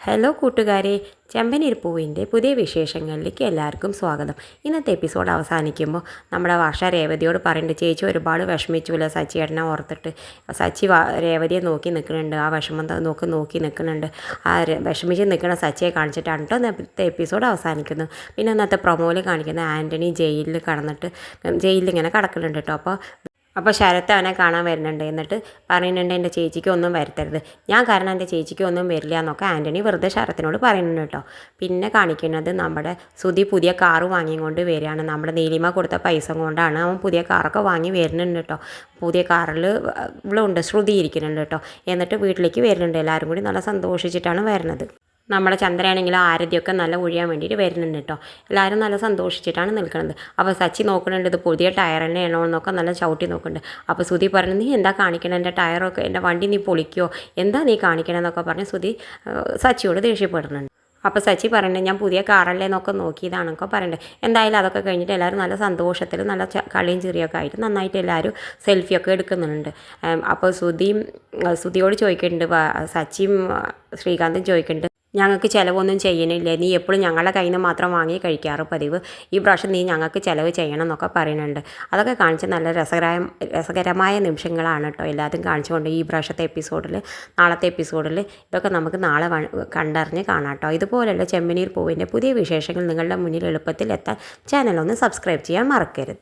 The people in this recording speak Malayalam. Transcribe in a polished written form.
ഹലോ കൂട്ടുകാരെ, ചെമ്പനീർ പൂവിൻ്റെ പുതിയ വിശേഷങ്ങളിലേക്ക് എല്ലാവർക്കും സ്വാഗതം. ഇന്നത്തെ എപ്പിസോഡ് അവസാനിക്കുമ്പോൾ നമ്മുടെ വർഷ രേവതിയോട് പറയുന്നുണ്ട്, ചേച്ചി ഒരുപാട് വിഷമിച്ചില്ല സച്ചിയേട്ടനെ ഓർത്തിട്ട്. സച്ചി രേവതിയെ നോക്കി നിൽക്കുന്നുണ്ട്, ആ വിഷമം നോക്കി നിൽക്കുന്നുണ്ട്. ആ വിഷമിച്ച് നിൽക്കുന്ന സച്ചിയെ കാണിച്ചിട്ടാണ് കേട്ടോ ഇന്നത്തെ എപ്പിസോഡ് അവസാനിക്കുന്നത്. പിന്നെ ഇന്നത്തെ പ്രൊമോയിൽ കാണിക്കുന്ന ആൻ്റണി ജയിലിൽ ഇങ്ങനെ കിടക്കുന്നുണ്ട് കേട്ടോ. അപ്പോൾ ശരത്ത് അവനെ കാണാൻ വരുന്നുണ്ട്. എന്നിട്ട് പറയുന്നുണ്ട്, എൻ്റെ ചേച്ചിക്ക് ഒന്നും വരുത്തരുത്, ഞാൻ കാരണം എൻ്റെ ചേച്ചിക്ക് ഒന്നും വരില്ല എന്നൊക്കെ ആൻ്റണി വെറുതെ ശരത്തിനോട് പറയുന്നുണ്ട് കേട്ടോ. പിന്നെ കാണിക്കുന്നത് നമ്മുടെ സുധി പുതിയ കാറ് വാങ്ങിക്കൊണ്ട് വരികയാണ്. നമ്മുടെ നീലിമ കൊടുത്ത പൈസ കൊണ്ടാണ് അവൻ പുതിയ കാറൊക്കെ വാങ്ങി വരുന്നുണ്ട് കേട്ടോ. പുതിയ കാറിൽ ഇവളുണ്ട്, ശ്രുതി ഇരിക്കുന്നുണ്ട് കേട്ടോ. എന്നിട്ട് വീട്ടിലേക്ക് വരുന്നുണ്ട്. എല്ലാവരും കൂടി നല്ല സന്തോഷിച്ചിട്ടാണ് വരുന്നത്. നമ്മുടെ ചന്ദ്രയാണെങ്കിലും ആരതിയൊക്കെ നല്ല ഒഴിയാൻ വേണ്ടിയിട്ട് വരുന്നുണ്ട് കേട്ടോ. എല്ലാവരും നല്ല സന്തോഷിച്ചിട്ടാണ് നിൽക്കുന്നത്. അപ്പോൾ സച്ചി നോക്കുന്നുണ്ട്, ഇത് പുതിയ ടയർ തന്നെയാണോ എന്നൊക്കെ നല്ല ചവിട്ടി നോക്കുന്നുണ്ട്. അപ്പോൾ സുധി പറഞ്ഞു, നീ എന്താ കാണിക്കണം, എൻ്റെ ടയറൊക്കെ എൻ്റെ വണ്ടി നീ പൊളിക്കുമോ, എന്താ നീ കാണിക്കണമെന്നൊക്കെ പറഞ്ഞ് സുധി സച്ചിയോട് ദേഷ്യപ്പെടുന്നുണ്ട്. അപ്പോൾ സച്ചി പറയുന്നുണ്ട്, ഞാൻ പുതിയ കാറല്ലേ എന്നൊക്കെ നോക്കിയതാണെന്നൊക്കെ പറയുന്നുണ്ട്. എന്തായാലും അതൊക്കെ കഴിഞ്ഞിട്ട് എല്ലാവരും നല്ല സന്തോഷത്തിൽ നല്ല കളിയും ചിരിയൊക്കെ ആയിട്ട് നന്നായിട്ട് എല്ലാവരും സെൽഫിയൊക്കെ എടുക്കുന്നുണ്ട്. അപ്പോൾ സുധിയോട് ചോദിക്കുന്നുണ്ട്, സച്ചിയും ശ്രീകാന്തും ചോദിക്കുന്നുണ്ട്, ഞങ്ങൾക്ക് ചിലവൊന്നും ചെയ്യണില്ല, നീ എപ്പോഴും ഞങ്ങളുടെ കയ്യിൽ നിന്ന് മാത്രം വാങ്ങി കഴിക്കാറ് പതിവ്, ഈ പ്രാവശ്യം നീ ഞങ്ങൾക്ക് ചിലവ് ചെയ്യണം എന്നൊക്കെ പറയുന്നുണ്ട്. അതൊക്കെ കാണിച്ച് നല്ല രസകരമായ നിമിഷങ്ങളാണ് കേട്ടോ എല്ലാതും കാണിച്ചുകൊണ്ട് ഈ പ്രാവശ്യത്തെ എപ്പിസോഡിൽ. നാളത്തെ എപ്പിസോഡിൽ ഇതൊക്കെ നമുക്ക് നാളെ കണ്ടറിഞ്ഞ് കാണാം കേട്ടോ. ഇതുപോലെയുള്ള ചെമ്പനീർ പൂവിൻ്റെ പുതിയ വിശേഷങ്ങൾ നിങ്ങളുടെ മുന്നിൽ എളുപ്പത്തിൽ എത്താൻ ചാനലൊന്ന് സബ്സ്ക്രൈബ് ചെയ്യാൻ മറക്കരുത്.